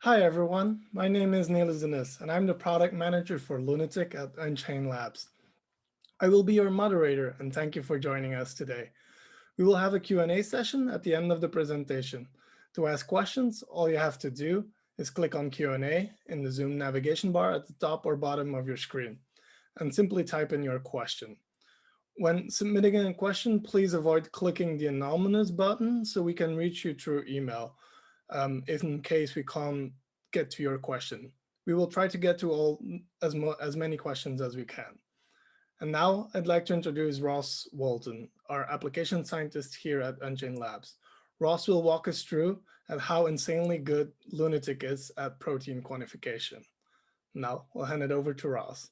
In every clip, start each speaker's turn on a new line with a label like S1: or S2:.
S1: Hi everyone, my name is Neil Zinis, and I'm the product manager for Lunatic at Unchained Labs. I will be your moderator, and thank you for joining us today. We will have a Q&A session at the end of the presentation. To ask questions, all you have to do is click on Q&A in the Zoom navigation bar at the top or bottom of your screen, and simply type in your question. When submitting a question, please avoid clicking the anonymous button so we can reach you through email. If in case we can't get to your question. We will try to get to as many questions as we can. And now I'd like to introduce Ross Walton, our application scientist here at Unchained Labs. Ross will walk us through at how insanely good Lunatic is at protein quantification. Now I'll hand it over to Ross.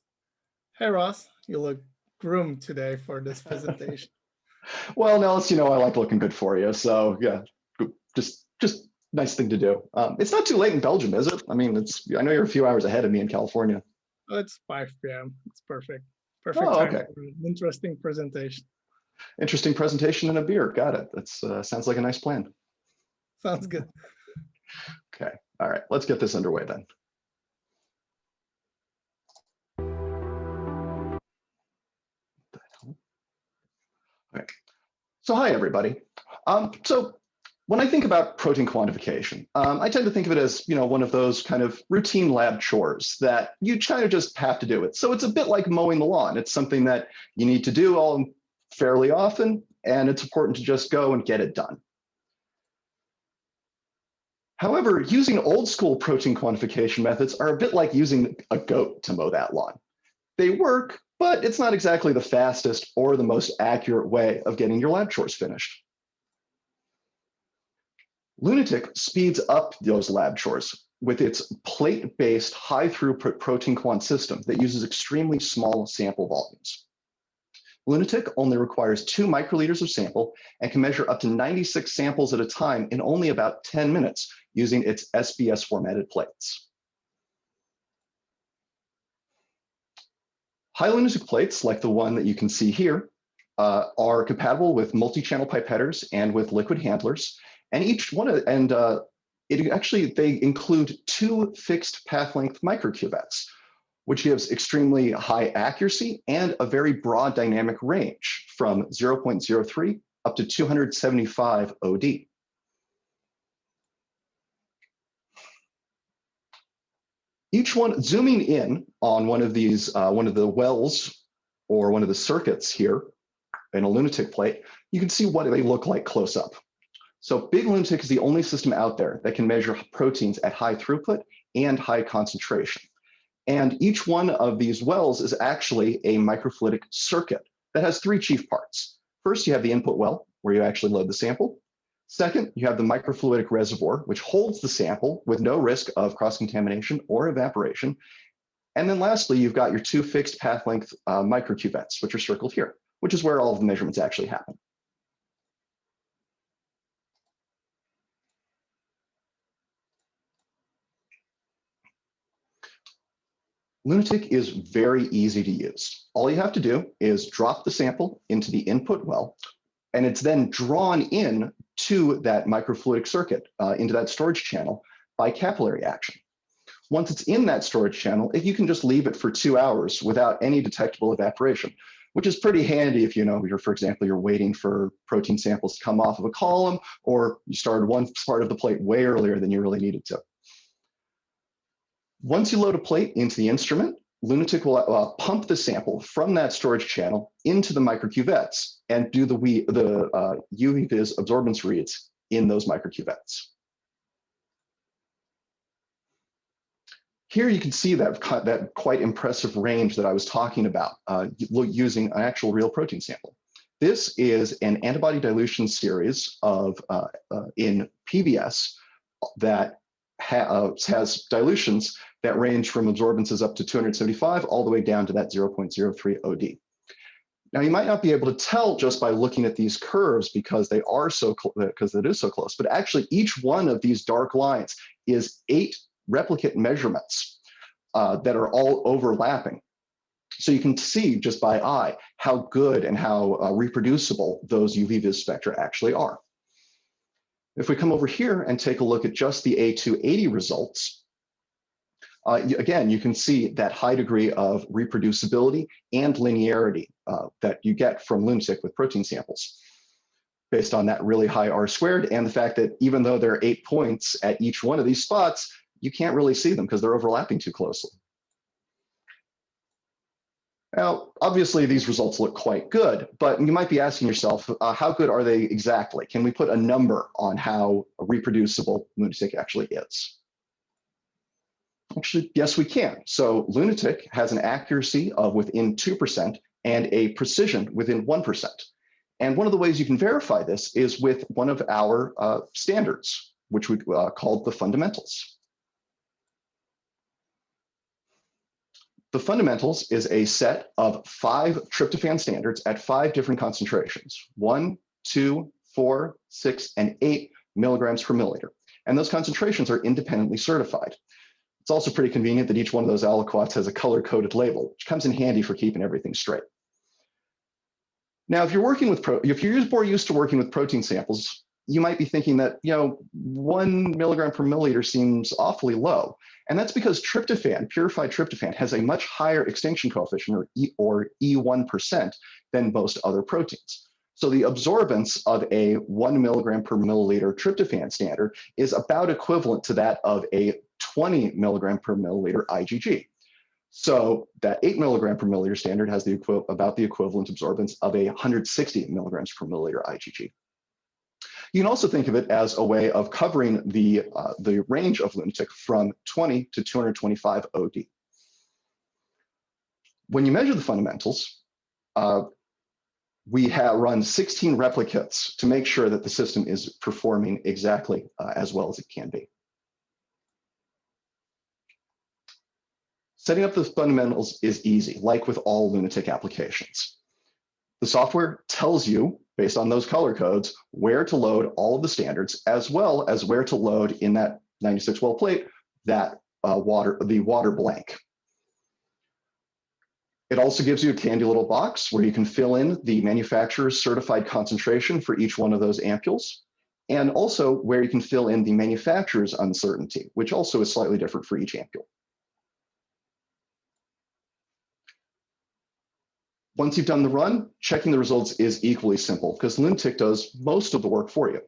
S1: Hey Ross, you look groomed today for this presentation.
S2: Well, Nellis, I like looking good for you. So yeah, just nice thing to do. It's not too late in Belgium, is it? I mean, I know you're a few hours ahead of me in California.
S1: Oh, it's 5 p.m. It's perfect.
S2: Oh,
S1: time
S2: okay.
S1: for an interesting presentation.
S2: Interesting presentation and a beer. Got it. That sounds like a nice plan.
S1: Sounds good.
S2: Okay. All right. Let's get this underway then. Okay. So hi, everybody. So when I think about protein quantification, I tend to think of it as one of those kind of routine lab chores that you kind of just have to do it. So it's a bit like mowing the lawn. It's something that you need to do all fairly often, and it's important to just go and get it done. However, using old school protein quantification methods are a bit like using a goat to mow that lawn. They work, but it's not exactly the fastest or the most accurate way of getting your lab chores finished. Lunatic speeds up those lab chores with its plate-based high-throughput protein quant system that uses extremely small sample volumes. Lunatic only requires 2 microliters of sample and can measure up to 96 samples at a time in only about 10 minutes using its SBS formatted plates. High Lunatic plates, like the one that you can see here, are compatible with multi-channel pipetters and with liquid handlers. And each one of they include 2 fixed path length microcuvettes, which gives extremely high accuracy and a very broad dynamic range from 0.03 up to 275 OD. Each one, zooming in on one of these, one of the wells or one of the circuits here in a Lunatic plate, you can see what they look like close up. So Big Lunatic is the only system out there that can measure proteins at high throughput and high concentration. And each one of these wells is actually a microfluidic circuit that has 3 chief parts. First, you have the input well, where you actually load the sample. Second, you have the microfluidic reservoir, which holds the sample with no risk of cross-contamination or evaporation. And then lastly, you've got your 2 fixed path length microcuvettes, which are circled here, which is where all of the measurements actually happen. Lunatic is very easy to use. All you have to do is drop the sample into the input well, and it's then drawn in to that microfluidic circuit, into that storage channel by capillary action. Once it's in that storage channel, you can just leave it for 2 hours without any detectable evaporation, which is pretty handy if for example, you're waiting for protein samples to come off of a column, or you started one part of the plate way earlier than you really needed to. Once you load a plate into the instrument, Lunatic will pump the sample from that storage channel into the microcuvettes and do the UV-Vis absorbance reads in those microcuvettes. Here you can see that quite impressive range that I was talking about using an actual real protein sample. This is an antibody dilution series in PBS that has dilutions that range from absorbances up to 275 all the way down to that 0.03 OD. Now you might not be able to tell just by looking at these curves because it is so close, but actually each one of these dark lines is 8 replicate measurements that are all overlapping. So you can see just by eye how good and how reproducible those UV-Vis spectra actually are. If we come over here and take a look at just the A280 results, again, you can see that high degree of reproducibility and linearity that you get from Lunatic with protein samples, based on that really high R² and the fact that even though there are 8 points at each one of these spots, you can't really see them because they're overlapping too closely. Now, obviously, these results look quite good, but you might be asking yourself, how good are they exactly? Can we put a number on how reproducible Lunatic actually is? Actually, yes, we can. So Lunatic has an accuracy of within 2% and a precision within 1%. And one of the ways you can verify this is with one of our standards, which we called the fundamentals. The fundamentals is a set of 5 tryptophan standards at 5 different concentrations, 1, 2, 4, 6, and 8 milligrams per milliliter. And those concentrations are independently certified. It's also pretty convenient that each one of those aliquots has a color-coded label, which comes in handy for keeping everything straight. Now, if you're more used to working with protein samples, you might be thinking that 1 milligram per milliliter seems awfully low. And that's because tryptophan, purified tryptophan, has a much higher extinction coefficient, or E1%, than most other proteins. So the absorbance of a 1 milligram per milliliter tryptophan standard is about equivalent to that of a 20 milligram per milliliter IgG. So that 8 milligram per milliliter standard has about the equivalent absorbance of a 160 milligrams per milliliter IgG. You can also think of it as a way of covering the range of Lunatic from 20 to 225 OD. When you measure the fundamentals, we have run 16 replicates to make sure that the system is performing exactly as well as it can be. Setting up the fundamentals is easy, like with all Lunatic applications. The software tells you, based on those color codes, where to load all of the standards, as well as where to load in that 96 well plate, that the water blank. It also gives you a handy little box where you can fill in the manufacturer's certified concentration for each one of those ampules, and also where you can fill in the manufacturer's uncertainty, which also is slightly different for each ampule. Once you've done the run, checking the results is equally simple because Lunatic does most of the work for you.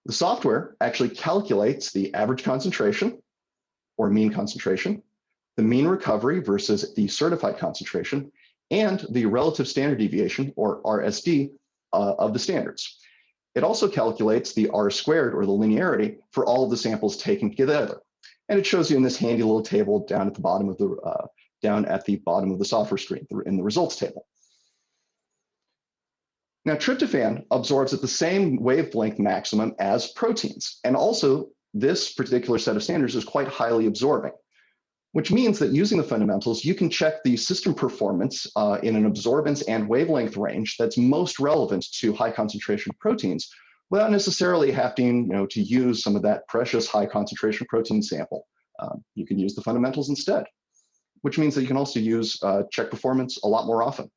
S2: The software actually calculates the average concentration, or mean concentration, the mean recovery versus the certified concentration, and the relative standard deviation, or RSD, of the standards. It also calculates the R² or the linearity for all of the samples taken together. And it shows you in this handy little table down at the bottom of the software screen in the results table. Now, tryptophan absorbs at the same wavelength maximum as proteins. And also, this particular set of standards is quite highly absorbing, which means that using the fundamentals, you can check the system performance in an absorbance and wavelength range that's most relevant to high concentration proteins without necessarily having to use some of that precious high concentration protein sample. You can use the fundamentals instead, which means that you can also use check performance a lot more often.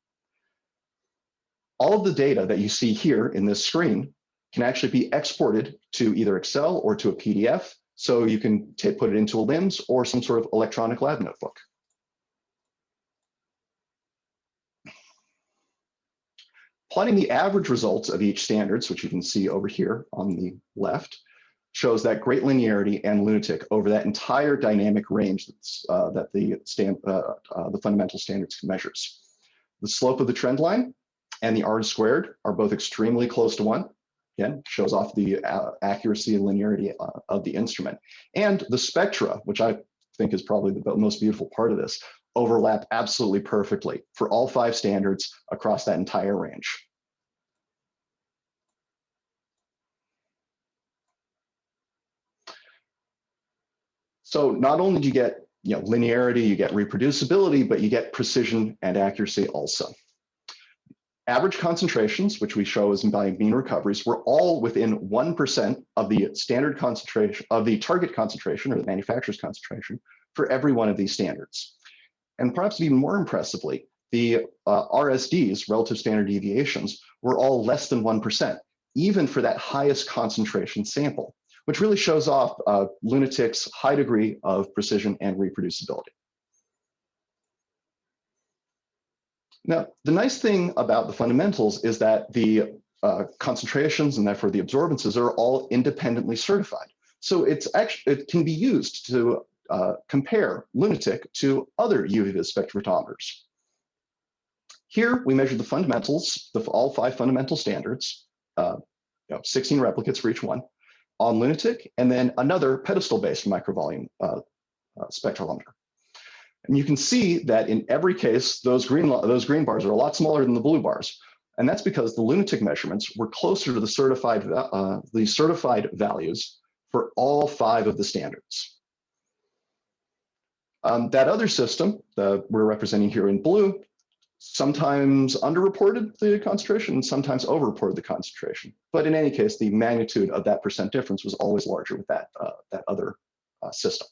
S2: All of the data that you see here in this screen can actually be exported to either Excel or to a PDF, so you can put it into a LIMS or some sort of electronic lab notebook. Plotting the average results of each standards, which you can see over here on the left, shows that great linearity and Lunatic over that entire dynamic range that the fundamental standards measures. The slope of the trend line and the R² are both extremely close to 1. Again, shows off the accuracy and linearity of the instrument. And the spectra, which I think is probably the most beautiful part of this, overlap absolutely perfectly for all 5 standards across that entire range. So not only do you get linearity, you get reproducibility, but you get precision and accuracy also. Average concentrations, which we show as by mean recoveries, were all within 1% of the standard concentration, of the target concentration or the manufacturer's concentration for every one of these standards. And perhaps even more impressively, the RSDs, relative standard deviations, were all less than 1%, even for that highest concentration sample, which really shows off Lunatic's high degree of precision and reproducibility. Now, the nice thing about the fundamentals is that the concentrations and therefore the absorbances are all independently certified. So it can be used to compare Lunatic to other UV-Vis spectrophotometers. Here, we measured the fundamentals, all 5 fundamental standards, 16 replicates for each one, on Lunatic, and then another pedestal-based microvolume spectrometer. And you can see that in every case, those green bars are a lot smaller than the blue bars. And that's because the Lunatic measurements were closer to the certified values for all 5 of the standards. That other system that we're representing here in blue sometimes underreported the concentration and sometimes overreported the concentration. But in any case, the magnitude of that % difference was always larger with that other system.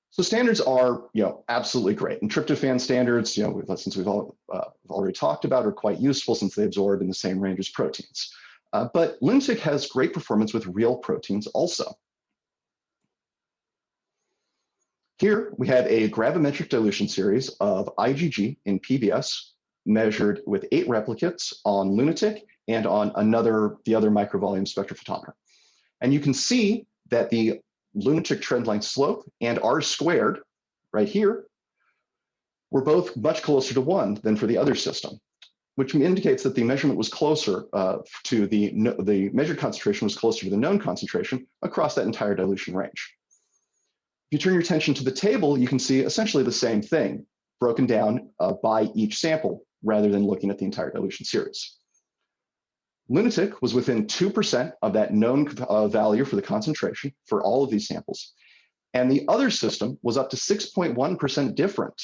S2: So standards are, absolutely great. And tryptophan standards, since we've already talked about, are quite useful since they absorb in the same range as proteins. But Lunatic has great performance with real proteins also. Here we have a gravimetric dilution series of IgG in PBS measured with 8 replicates on Lunatic and on the other microvolume spectrophotometer. And you can see that the Lunatic trend length slope and R squared right here were both much closer to 1 than for the other system, which indicates that the measurement was closer to the measured concentration was closer to the known concentration across that entire dilution range. If you turn your attention to the table, you can see essentially the same thing broken down by each sample rather than looking at the entire dilution series. Lunatic was within 2% of that known value for the concentration for all of these samples. And the other system was up to 6.1% different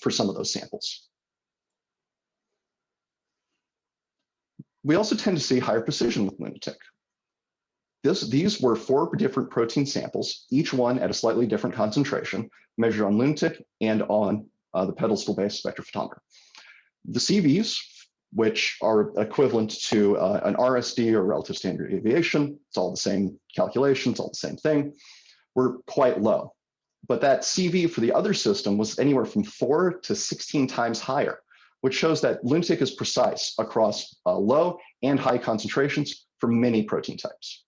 S2: for some of those samples. We also tend to see higher precision with Lunatic. These were 4 different protein samples, each one at a slightly different concentration, measured on Lunatic and on the pedestal-based spectrophotometer. The CVs, which are equivalent to an RSD or relative standard deviation, it's all the same calculation, it's all the same thing, were quite low. But that CV for the other system was anywhere from 4 to 16 times higher, which shows that Lunatic is precise across low and high concentrations for many protein types.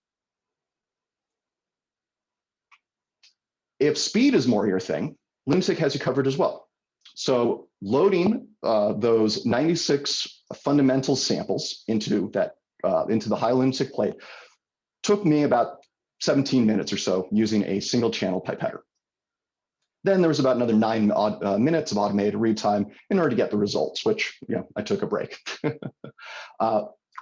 S2: If speed is more your thing, Lunatic has you covered as well. So loading those 96 fundamental samples into the high Lunatic plate took me about 17 minutes or so using a single channel pipetter. Then there was about another 9 minutes of automated read time in order to get the results, which I took a break.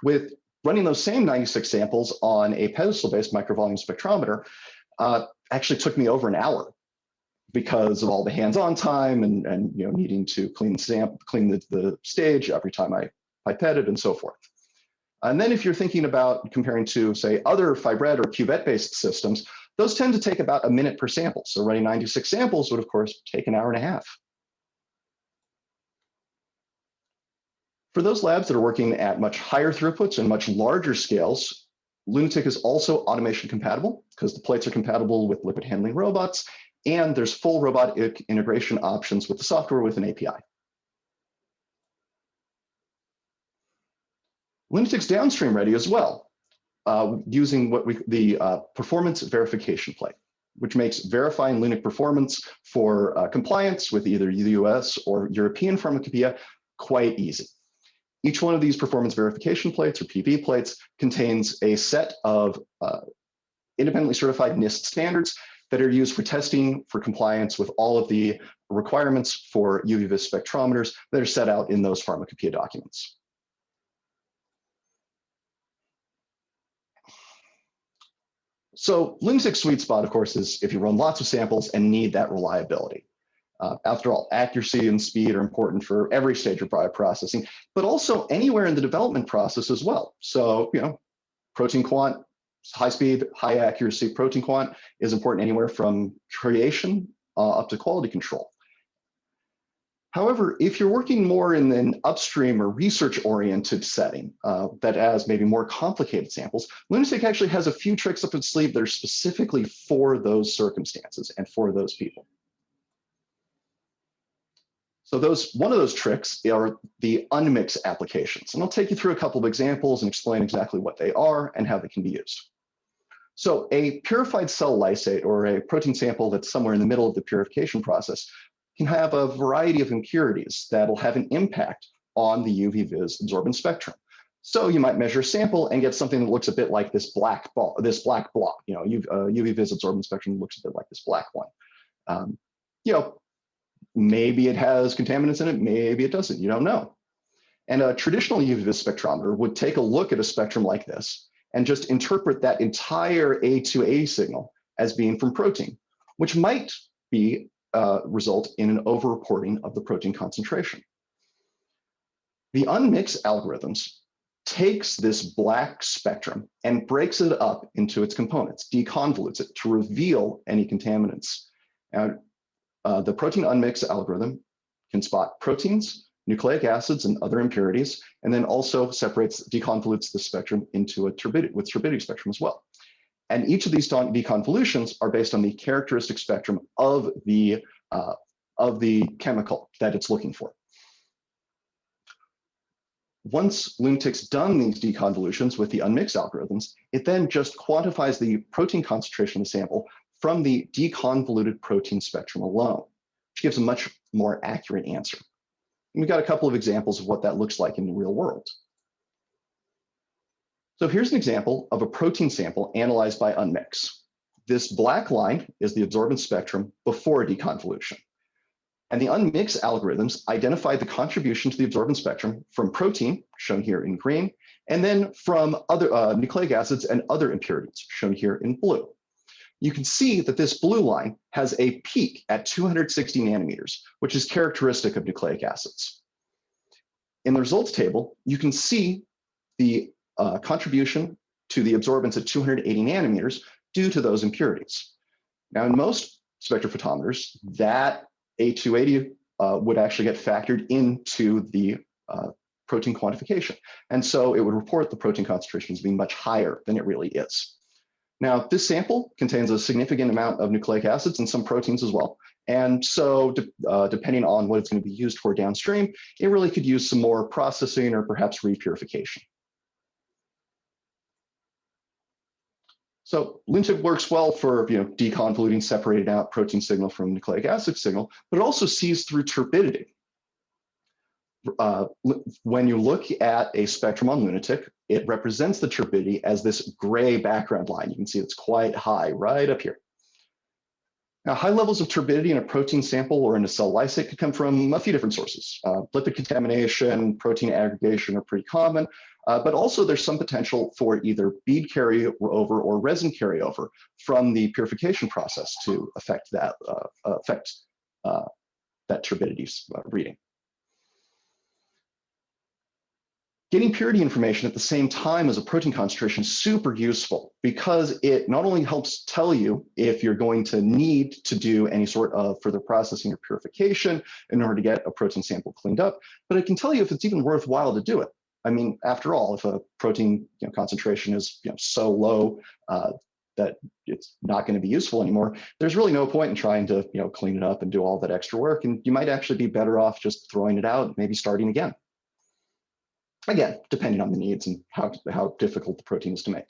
S2: With running those same 96 samples on a pedestal-based microvolume spectrometer, actually took me over an hour because of all the hands-on time and needing to clean the stage every time I pipetted and so forth. And then if you're thinking about comparing to, say, other fibrette or cuvette-based systems, those tend to take about a minute per sample. So running 96 samples would, of course, take an hour and a half. For those labs that are working at much higher throughputs and much larger scales, Lunatic is also automation compatible because the plates are compatible with liquid handling robots, and there's full robotic integration options with the software with an API. Lunatic's downstream ready as well, using the performance verification plate, which makes verifying Lunatic performance for compliance with either the US or European pharmacopoeia quite easy. Each one of these performance verification plates or PV plates contains a set of independently certified NIST standards that are used for testing for compliance with all of the requirements for UV-Vis spectrometers that are set out in those pharmacopoeia documents. So Lunatic's sweet spot, of course, is if you run lots of samples and need that reliability. After all, accuracy and speed are important for every stage of bioprocessing, but also anywhere in the development process as well. So, protein quant, high speed, high accuracy protein quant is important anywhere from creation up to quality control. However, if you're working more in an upstream or research-oriented setting that has maybe more complicated samples, Lunatic actually has a few tricks up its sleeve that are specifically for those circumstances and for those people. So one of those tricks are the Unmix applications. And I'll take you through a couple of examples and explain exactly what they are and how they can be used. So a purified cell lysate, or a protein sample that's somewhere in the middle of the purification process, can have a variety of impurities that'll have an impact on the UV-Vis absorbance spectrum. So you might measure a sample and get something that looks a bit like this black blob. UV-Vis absorbance spectrum looks a bit like this black one. Maybe it has contaminants in it, maybe it doesn't, you don't know. And a traditional UV-Vis spectrometer would take a look at a spectrum like this and just interpret that entire A2A signal as being from protein, which might be result in an overreporting of the protein concentration. The Unmix algorithms takes this black spectrum and breaks it up into its components, deconvolutes it to reveal any contaminants. Now, the protein Unmix algorithm can spot proteins, nucleic acids, and other impurities, and then also deconvolutes the spectrum into a turbidity spectrum as well. And each of these deconvolutions are based on the characteristic spectrum of the chemical that it's looking for. Once Lunatic's done these deconvolutions with the Unmix algorithms, it then just quantifies the protein concentration of the sample from the deconvoluted protein spectrum alone, which gives a much more accurate answer. And we've got a couple of examples of what that looks like in the real world. So here's an example of a protein sample analyzed by Unmix. This black line is the absorbance spectrum before deconvolution. And the Unmix algorithms identify the contribution to the absorbance spectrum from protein, shown here in green, and then from other nucleic acids and other impurities, shown here in blue. You can see that this blue line has a peak at 260 nanometers, which is characteristic of nucleic acids. In the results table, you can see the contribution to the absorbance at 280 nanometers due to those impurities. Now, in most spectrophotometers, that A280 would actually get factored into the protein quantification. And so it would report the protein concentration as being much higher than it really is. Now, this sample contains a significant amount of nucleic acids and some proteins as well. And so depending on what it's going to be used for downstream, it really could use some more processing or perhaps repurification. So Lunatic works well for deconvoluting, separating out protein signal from nucleic acid signal, but it also sees through turbidity. When you look at a spectrum on Lunatic, it represents the turbidity as this gray background line. You can see it's quite high right up here. Now, high levels of turbidity in a protein sample or in a cell lysate could come from a few different sources. Lipid contamination, protein aggregation are pretty common, but also there's some potential for either bead carryover or resin carryover from the purification process to affect that turbidity reading. Getting purity information at the same time as a protein concentration is super useful because it not only helps tell you if you're going to need to do any sort of further processing or purification in order to get a protein sample cleaned up, but it can tell you if it's even worthwhile to do it. I mean, after all, if a protein concentration is so low that it's not going to be useful anymore, there's really no point in trying to clean it up and do all that extra work, and you might actually be better off just throwing it out, maybe starting again. Again, depending on the needs and how difficult the protein is to make.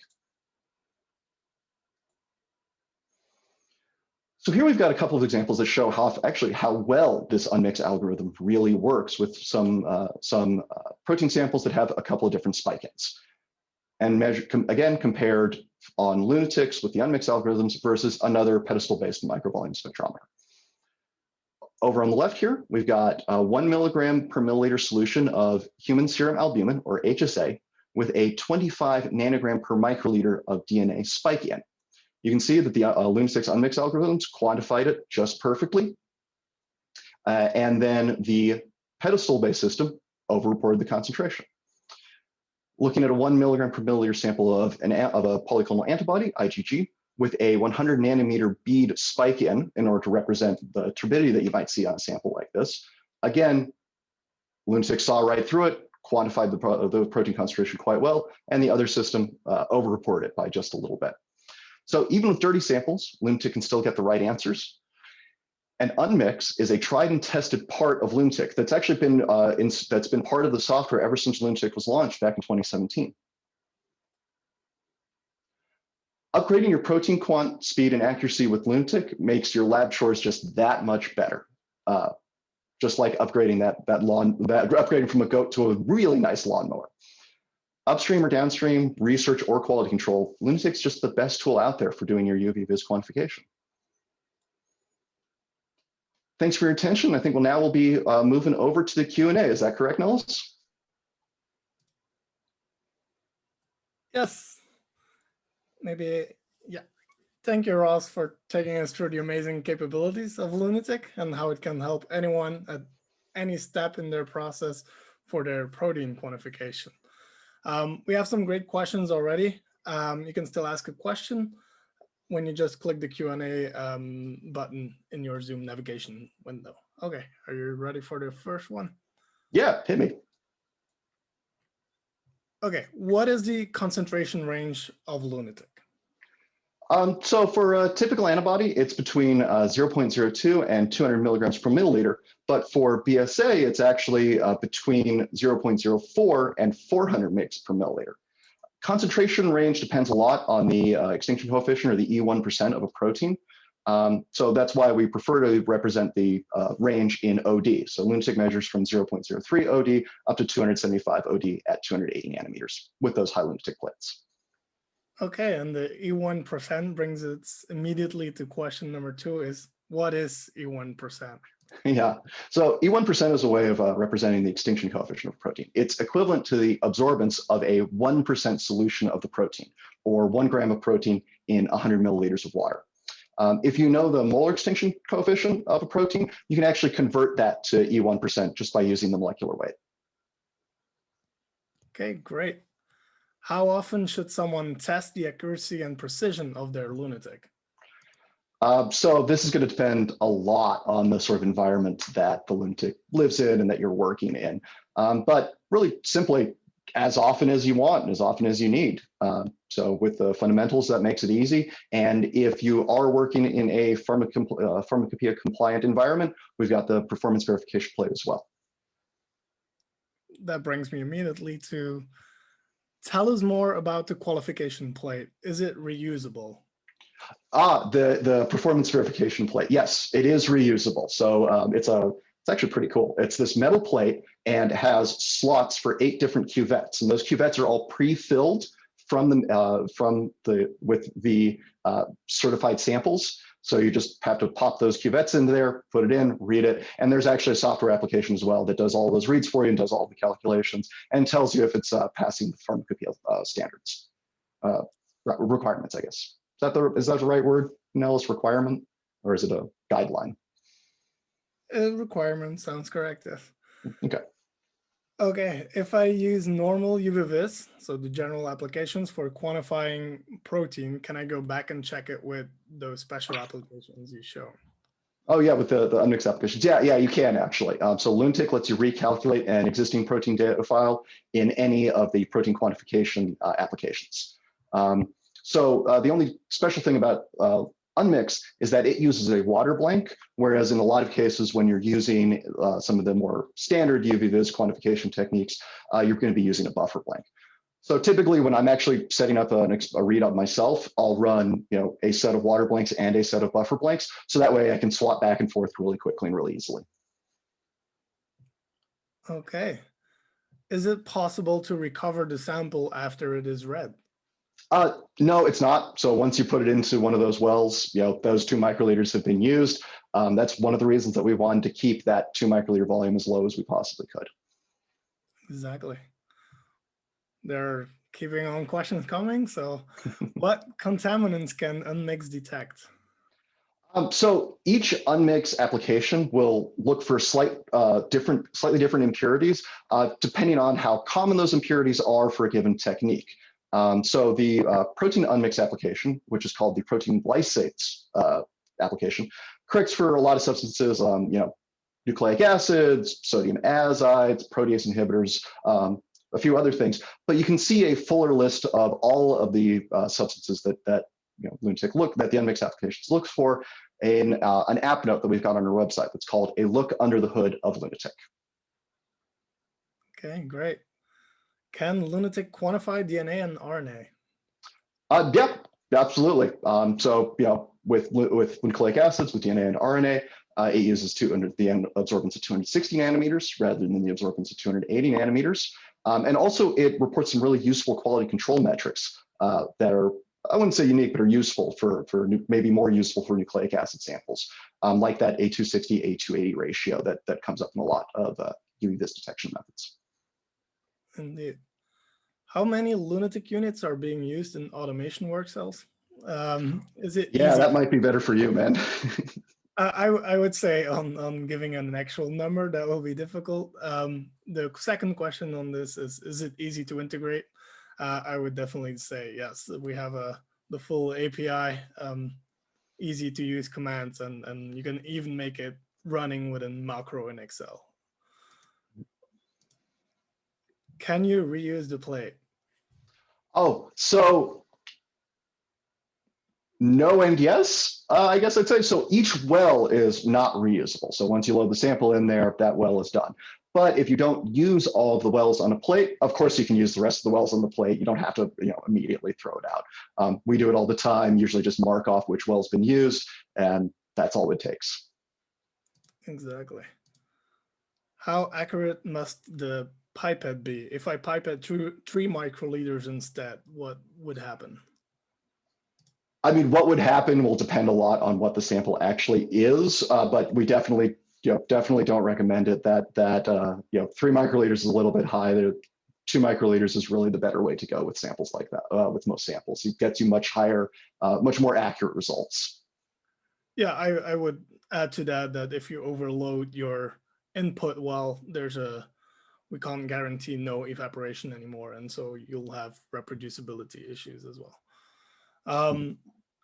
S2: So here we've got a couple of examples that show how well this Unmix algorithm really works with some protein samples that have a couple of different spike-ins. And again, compared on Lunatics with the Unmix algorithms versus another pedestal-based microvolume spectrometer. Over on the left here, we've got a 1 milligram per milliliter solution of human serum albumin, or HSA, with a 25 nanogram per microliter of DNA spike in. You can see that the Lunatic's Unmix algorithms quantified it just perfectly. And then the pedestal-based system overreported the concentration. Looking at a 1 milligram per milliliter sample of a polyclonal antibody, IgG, with a 100 nanometer bead spike in order to represent the turbidity that you might see on a sample like this, Again, Lunatic saw right through it, quantified the protein concentration quite well, and the other system overreported by just a little bit. So even with dirty samples, Lunatic can still get the right answers. And Unmix is a tried and tested part of Lunatic that's actually been that's been part of the software ever since Lunatic was launched back in 2017. Upgrading your protein quant speed and accuracy with Lunatic makes your lab chores just that much better. Just like upgrading upgrading from a goat to a really nice lawnmower. Upstream or downstream, research or quality control, Lunatic's just the best tool out there for doing your UV-Vis quantification. Thanks for your attention. I think we'll be moving over to the Q&A. Is that correct, Nellis?
S1: Yes. Maybe, yeah. Thank you, Ross, for taking us through the amazing capabilities of Lunatic and how it can help anyone at any step in their process for their protein quantification. We have some great questions already. You can still ask a question when you just click the Q&A button in your Zoom navigation window. Okay, are you ready for the first one?
S2: Yeah, hit me.
S1: Okay, what is the concentration range of Lunatic?
S2: So for a typical antibody, it's between 0.02 and 200 milligrams per milliliter. But for BSA, it's actually between 0.04 and 400 mg per milliliter. Concentration range depends a lot on the extinction coefficient, or the E1% of a protein. So that's why we prefer to represent the range in OD. So Lunatic measures from 0.03 OD up to 275 OD at 280 nanometers with those high Lunatic plates. Okay,
S1: and the E1% brings us immediately to question number 2 is, what is E1%?
S2: Yeah, so E1% is a way of representing the extinction coefficient of protein. It's equivalent to the absorbance of a 1% solution of the protein, or 1 gram of protein in 100 milliliters of water. If you know the molar extinction coefficient of a protein, you can actually convert that to E1% just by using the molecular weight.
S1: Okay, great. How often should someone test the accuracy and precision of their Lunatic?
S2: So this is going to depend a lot on the sort of environment that the Lunatic lives in and that you're working in. But really simply, as often as you want, as often as you need. So with the fundamentals, that makes it easy. And if you are working in a pharmacopoeia compliant environment, we've got the performance verification plate as well.
S1: That brings me immediately to, tell us more about the qualification plate. Is it reusable?
S2: The performance verification plate. Yes, it is reusable. So it's actually pretty cool. It's this metal plate and has slots for 8 different cuvettes, and those cuvettes are all pre-filled with the certified samples. So you just have to pop those cuvettes into there, put it in, read it, and there's actually a software application as well that does all those reads for you and does all the calculations and tells you if it's passing the pharmacopoeia standards requirements, I guess. Is that the right word, Nellis? Requirement, or is it a guideline?
S1: Requirement sounds correct. Yes.
S2: Okay.
S1: Okay, if I use normal UV-Vis, so the general applications for quantifying protein, can I go back and check it with those special applications you showed?
S2: Oh yeah, with the Unmix applications. Yeah, you can actually. So Lunatic lets you recalculate an existing protein data file in any of the protein quantification applications. So the only special thing about Unmix is that it uses a water blank, whereas in a lot of cases when you're using some of the more standard UV-Vis quantification techniques, you're going to be using a buffer blank. So typically when I'm actually setting up a readout myself, I'll run a set of water blanks and a set of buffer blanks, so that way I can swap back and forth really quickly and really easily.
S1: Okay. Is it possible to recover the sample after it is read?
S2: No, it's not. So once you put it into one of those wells, those 2 microliters have been used. That's one of the reasons that we wanted to keep that 2 microliter volume as low as we possibly could.
S1: Exactly. They're keeping on questions coming. So what contaminants can Unmix detect?
S2: So each Unmix application will look for slightly different impurities, depending on how common those impurities are for a given technique. So the protein Unmix application, which is called the protein lysates application, corrects for a lot of substances, nucleic acids, sodium azides, protease inhibitors, a few other things. But you can see a fuller list of all of the substances that Lunatic that the Unmix applications looks for in an app note that we've got on our website that's called A Look Under the Hood of Lunatic.
S1: Okay, great. Can Lunatic quantify DNA and RNA?
S2: Yep, absolutely. So with nucleic acids, with DNA and RNA, it uses the absorbance of 260 nanometers rather than the absorbance of 280 nanometers. And also it reports some really useful quality control metrics that are, I wouldn't say unique, but are useful for maybe more useful for nucleic acid samples, like that A260, A280 ratio that comes up in a lot of UV-Vis detection methods.
S1: Indeed. How many Lunatic units are being used in automation work cells? Is it
S2: Yeah,
S1: easy?
S2: that might be better for you, man.
S1: I would say on giving an actual number, that will be difficult. The second question on this is it easy to integrate? I would definitely say yes. We have the full API, easy to use commands, and you can even make it running within macro in Excel. Can you reuse the plate?
S2: Oh, so no and yes, I guess I'd say. So each well is not reusable. So once you load the sample in there, that well is done. But if you don't use all of the wells on a plate, of course you can use the rest of the wells on the plate. You don't have to immediately throw it out. We do it all the time, usually just mark off which well's been used, and that's all it takes.
S1: Exactly. How accurate must the pipette be? If I pipette 3 microliters instead, what would happen?
S2: I mean, what would happen will depend a lot on what the sample actually is, but we definitely don't recommend it. That 3 microliters is a little bit high. 2 microliters is really the better way to go with samples like that. With most samples, it gets you much higher, much more accurate results.
S1: Yeah, I would add to that if you overload your input, well, we can't guarantee no evaporation anymore, and so you'll have reproducibility issues as well.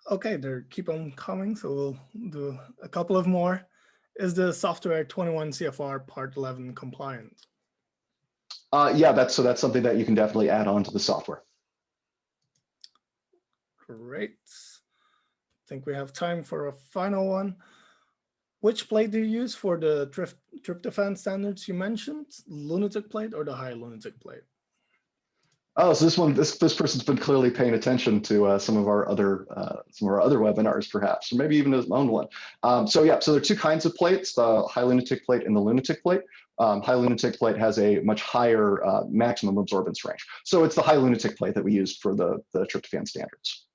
S1: Okay, they keep on coming, so we'll do a couple of more. Is the software 21 CFR Part 11 compliant?
S2: Yeah, that's something that you can definitely add on to the software.
S1: Great. I think we have time for a final one. Which plate do you use for the tryptophan standards you mentioned? Lunatic plate or the high Lunatic plate?
S2: Oh, so this person's been clearly paying attention to some of our other webinars, perhaps, or maybe even his own one. So there are two kinds of plates: the high Lunatic plate and the Lunatic plate. High Lunatic plate has a much higher maximum absorbance range, so it's the high Lunatic plate that we used for the tryptophan standards.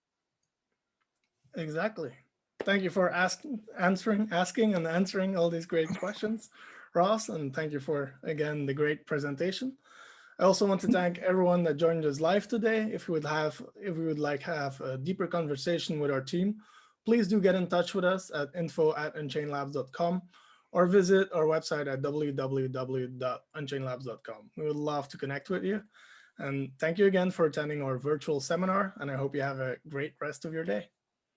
S1: Exactly. Thank you for asking and answering all these great questions, Ross, and thank you for again the great presentation. I also want to thank everyone that joined us live today. If we would like to have a deeper conversation with our team, please do get in touch with us at info@unchainedlabs.com or visit our website at www.unchainedlabs.com. We would love to connect with you. And thank you again for attending our virtual seminar, and I hope you have a great rest of your day.